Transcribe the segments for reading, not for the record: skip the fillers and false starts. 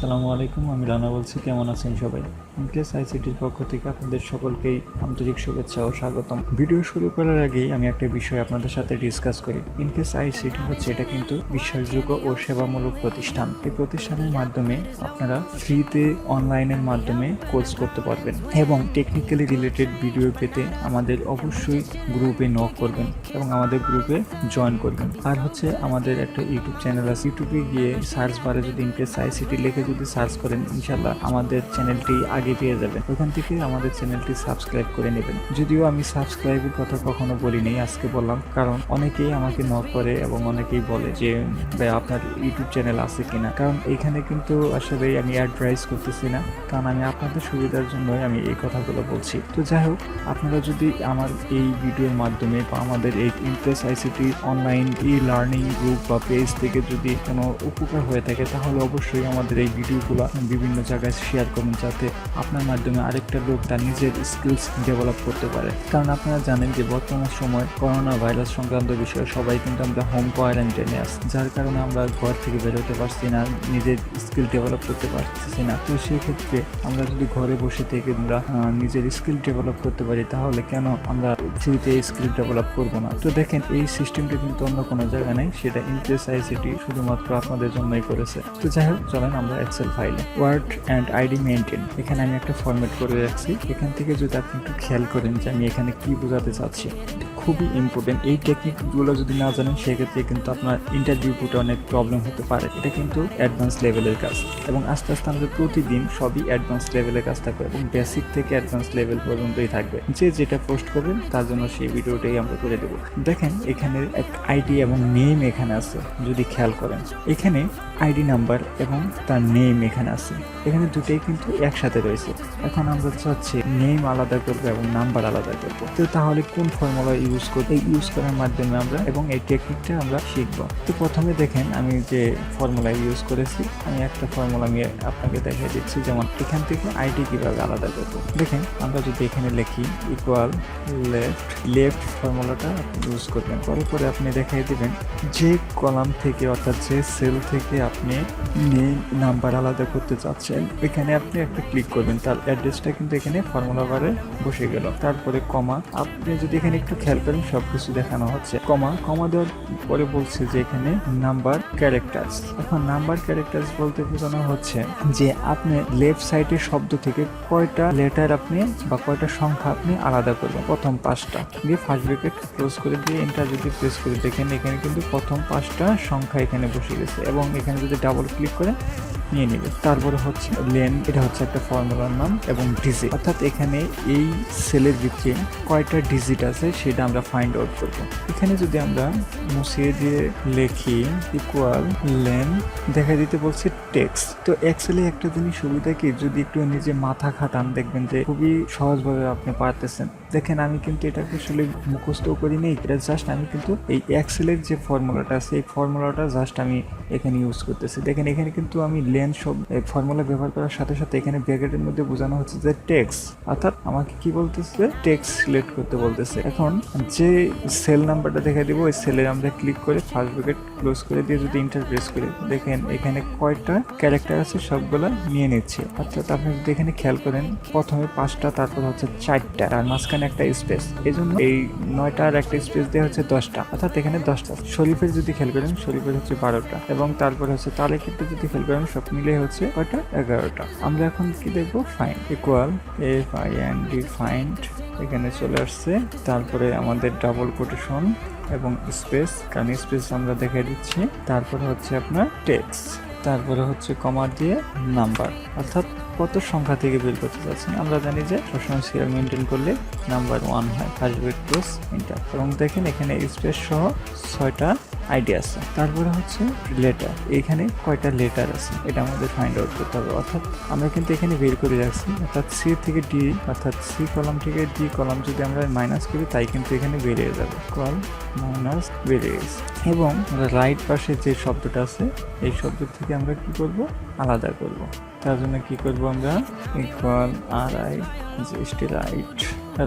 আসসালামু আলাইকুম, আমি রানা বলছি। কেমন আছেন সবাই? ইনকেস আইসিটির পক্ষ থেকে আপনাদের সকলকেই আন্তরিক শুভেচ্ছা ও স্বাগতম। ভিডিও শুরু করার আগেই আমি একটা বিষয় আপনাদের সাথে ডিসকাস করি। ইনকেস আইসিটি হচ্ছে এটা কিন্তু বিশ্বাসযোগ্য ও সেবামূলক প্রতিষ্ঠান। এই প্রতিষ্ঠানের মাধ্যমে আপনারা ফ্রিতে অনলাইনের মাধ্যমে কোর্স করতে পারবেন এবং টেকনিক্যালি রিলেটেড ভিডিও পেতে আমাদের অবশ্যই গ্রুপে নক করবেন এবং আমাদের গ্রুপে জয়েন করবেন। আর হচ্ছে আমাদের একটা ইউটিউব চ্যানেল আছে, ইউটিউবে গিয়ে সার্চ বারে যদি ইনকেস আইসিটি লিখে যদি সার্চ করেন, ইনশাল্লাহ আমাদের চ্যানেলটি আগে পেয়ে যাবেন। ওখান থেকে আমাদের চ্যানেলটি সাবস্ক্রাইব করে নেবেন। যদিও আমি সাবস্ক্রাইবের কথা কখনো বলিনি, আজকে বললাম, কারণ অনেকেই আমাকে নক করে এবং অনেকেই বলে যে ভাই আপনার ইউটিউব চ্যানেল আছে কিনা। কারণ এখানে কিন্তু আসলে আমি অ্যাডভাইস করতেছি না, কারণ আমি আপনাদের সুবিধার জন্যই আমি এই কথাগুলো বলছি। তো যাই হোক, আপনারা যদি আমার এই ভিডিওর মাধ্যমে বা আমাদের এই Impress ICT online e learning group বা পেজ থেকে যদি কোনো উপকার হয়ে থাকে, তাহলে অবশ্যই আমাদের এই ভিডিওগুলো বিভিন্ন জায়গায় শেয়ার করুন, যাতে আপনার মাধ্যমে আরেকটা লোক তার নিজের স্কিলস ডেভেলপ করতে পারে। কারণ আপনারা জানেন যে বর্তমান সময় করোনা ভাইরাস সংক্রান্ত বিষয়ে সবাই কিন্তু আমরা হোম কোয়ারেন্টাইনে আছি, যার কারণে আমরা ঘর থেকে বেরোতে পারছি না, নিজের স্কিল ডেভেলপ করতে পারছি না। তো সেই ক্ষেত্রে আমরা যদি ঘরে বসে থেকে আমরা নিজের স্কিল ডেভেলপ করতে পারি, তাহলে কেন আমরা ফ্রিতে স্কিল ডেভেলপ করবো না? তো দেখেন, এই সিস্টেমটা কিন্তু অন্য কোনো জায়গায় নেই, সেটা ইমপ্রেস আইসিটি শুধুমাত্র আপনাদের জন্যই করেছে। তো যাই হোক, চলেন আমরা এক্সেল ফাইলে ওয়ার্ড অ্যান্ড আইডি মেনটেন, এখানে আমি একটা ফরম্যাট করে রাখছি। এখান থেকে যদি আপনি একটু খেয়াল করেন যে আমি এখানে কি বোঝাতে চাচ্ছি, খুবই ইম্পর্টেন্ট। এই টেকনিকগুলো যদি না জানেন, সেক্ষেত্রে কিন্তু আপনার ইন্টারভিউ পুটে অনেক প্রবলেম হতে পারে। এটা কিন্তু অ্যাডভান্স লেভেলের কাজ এবং আস্তে আস্তে আমাদের প্রতিদিন সবই অ্যাডভান্স লেভেলের কাজ থাকবে এবং বেসিক থেকে অ্যাডভান্স লেভেল পর্যন্তই থাকবে। যে যেটা পোস্ট করবেন তার জন্য সেই ভিডিওটাই আমরা করে দেবো। দেখেন, এখানে এক আইডি এবং নেম এখানে আছে, যদি খেয়াল করেন এখানে আইডি নাম্বার এবং তার নেম এখানে আছে, এখানে দুটোই কিন্তু একসাথে রয়েছে। এখন আমরা চাচ্ছি নেম আলাদা করবো এবং নাম্বার আলাদা করবো। তো তাহলে কোন ফর্মুলা ইউজ করবো? ইউজ করার মাধ্যমে আমরা এবং এই টেকনিকটা আমরা শিখবো। তো প্রথমে দেখেন, আমি যে ফর্মুলা ইউজ করেছি, আমি একটা ফর্মুলা আমি আপনাকে দেখিয়ে দিচ্ছি। যেমন এখান থেকে আইডি কিভাবে আলাদা করবো, দেখেন আমরা যদি এখানে লিখি ইকুয়াল লেফট ফর্মুলাটা ইউজ করবেন। পরে আপনি দেখাই দিবেন যে কলাম থেকে, অর্থাৎ যে সেল থেকে আপনি নেম নাম্বার আলাদা করতে চাচ্ছেন, এখানে আপনি একটা ক্লিক করবেন, তার অ্যাড্রেসটা কিন্তু এখানে ফর্মুলা বারে বসে গেল। তারপরে কমা, আপনি যদি এখানে একটু খেয়াল করেন সবকিছু দেখানো হচ্ছে। কমা দেওয়ার পরে বলছে যে এখানে নাম্বার ক্যারেক্টার্স। এখন নাম্বার ক্যারেক্টার্স বলতে বোঝানো হচ্ছে যে আপনি লেফট সাইডের শব্দ থেকে কয়টা লেটার আপনি বা কয়টা সংখ্যা আপনি আলাদা করবেন। প্রথম 5টা দিয়ে ফার্স্ট ব্র্যাকেট ক্লোজ করে দিয়ে এন্টার যদি প্রেস করে দেখেন, এখানে কিন্তু প্রথম 5টা সংখ্যা এখানে বসে গেছে এবং এখানে যদি ডাবল ক্লিক করে নিয়ে নেবে। তারপরে হচ্ছে লেন, এটা হচ্ছে একটা ফর্মুলার নাম, এবং ডিজিট, অর্থাৎ এখানে এই সেলের ভিতরে কয়টা ডিজিট আছে সেটা আমরা ফাইন্ড আউট করব। এখানে যদি আমরা মুছিয়ে দিয়ে লিখি ইকুয়াল লেন, দেখা দিতে বলছে টেক্সট। তো এক্সেলে একটা জিনিস সুবিধা কি, যদি একটু নিজে মাথা খাটান, দেখবেন যে খুবই সহজভাবে আপনি পারতেছেন। দেখেন, আমি কিন্তু এটাকে আসলে মুখস্থ করি নেই, এটা জাস্ট আমি কিন্তু এই এক্সেলের যে ফর্মুলাটা আছে, এই ফর্মুলাটা জাস্ট আমি এখানে ইউজ করতেছি। দেখেন, এখানে কিন্তু আমি লেন সব এই ফর্মুলা ব্যবহার করার সাথে সাথে এখানে ব্র্যাকেটের মধ্যে বোঝানো হচ্ছে যে টেক্সট, অর্থাৎ আমাকে কি বলতেছে, টেক্সট সিলেক্ট করতে বলতেছে। এখন যে সেল নাম্বারটা দেখা দিব, ওই সেলে আমরা ক্লিক করে ফার্স্ট ব্র্যাকেট ক্লোজ করে দিয়ে যদি এন্টার প্রেস করি, দেখেন এখানে কয়টা ক্যারেক্টার আছে সবগুলো নিয়ে নিচ্ছে। অর্থাৎ আপনি যদি এখানে খেয়াল করেন, প্রথমে 5টা, তারপর হচ্ছে 4টা, আর মাঝখানে একটা স্পেস, এই জন্য এই 9টা আর একটা স্পেস দিয়ে হচ্ছে 10টা, অর্থাৎ এখানে 10টা। শরীফের যদি খেয়াল করেন, শরীফের হচ্ছে 12টা, এবং তারপরে হচ্ছে তালেকেরটা যদি খেয়াল করেন, সব মিলে হচ্ছে কয়টা, 11টা। আমরা এখন কি দেখবো, ফাইন্ড ইকুয়াল FIND ফাইন্ড, এখানে চলে আসছে। তারপরে আমাদের ডাবল কোটেশন এবং স্পেস, কারণ স্পেস আমরা দেখাই দিচ্ছি। তারপরে হচ্ছে আপনার টেক্সট, তারপরে হচ্ছে কমা দিয়ে নাম্বার, অর্থাৎ কত সংখ্যা থেকে বের করতে চাচ্ছেন। আমরা জানি যে সবসময় সিরিয়াল মেনটেন করলে নাম্বার 1 হয়, ফার্স্ট ব্র্যাকেট ক্লোজ এন্টার। এবং দেখেন এখানে স্পেস সহ 6টা আইডি আছে। তারপরে হচ্ছে লেটার, এখানে কয়টা লেটার আছে এটা আমাদের ফাইন্ড আউট করতে হবে। অর্থাৎ আমরা কিন্তু এখানে বের করে রাখছি, অর্থাৎ সি থেকে ডি, অর্থাৎ সি কলাম থেকে ডি কলাম যদি আমরা মাইনাস করি, তাই কিন্তু এখানে বেরিয়ে যাবে, কল মাইনাস বেরিয়ে গেছে। এবং রাইট পাশে যে শব্দটা আছে, এই শব্দ থেকে আমরা কি করব, আলাদা করব। তার জন্য কি করব, আমরা ইকুয়াল RI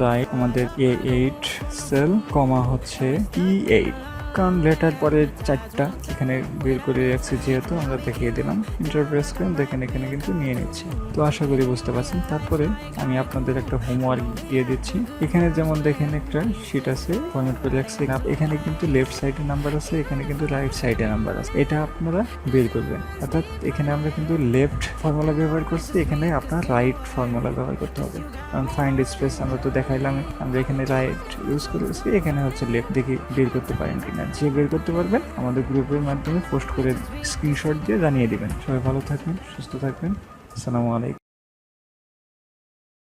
রাইট আমাদের A8 সেল, কমা হচ্ছে E8, কারণ লেটার পরে 4টা এখানে বের করে রাখছি, যেহেতু আমরা দেখিয়ে দিলাম। এন্টার প্রেস করেন, দেখেন এখানে কিন্তু নিয়ে নিচ্ছে। তো আশা করি বুঝতে পারছেন। তারপরে আমি আপনাদের একটা হোমওয়ার্ক দিয়ে দিচ্ছি। এখানে যেমন দেখেন একটা শিট আছে, ফরম্যাট করে রাখছি। এখানে কিন্তু লেফট সাইডে নাম্বার আছে, এখানে কিন্তু রাইট সাইডে নাম্বার আছে। এটা আপনারা বের করবেন। অর্থাৎ এখানে আমরা কিন্তু লেফট ফর্মুলা ব্যবহার করছি, এখানে আপনার রাইট ফর্মুলা ব্যবহার করতে হবে। কারণ ফাইন্ড স্পেস আমরা তো দেখাইলাম, আমরা এখানে রাইট ইউজ করেছি, এখানে হচ্ছে লেফট। দেখি বের করতে পারেন কিনা। যে বের করতে পারবেন আমাদের গ্রুপের মাধ্যমে পোস্ট করে স্ক্রিনশট দিয়ে জানিয়ে দিবেন। সবাই ভালো থাকবেন, সুস্থ থাকবেন। আসসালামু আলাইকুম।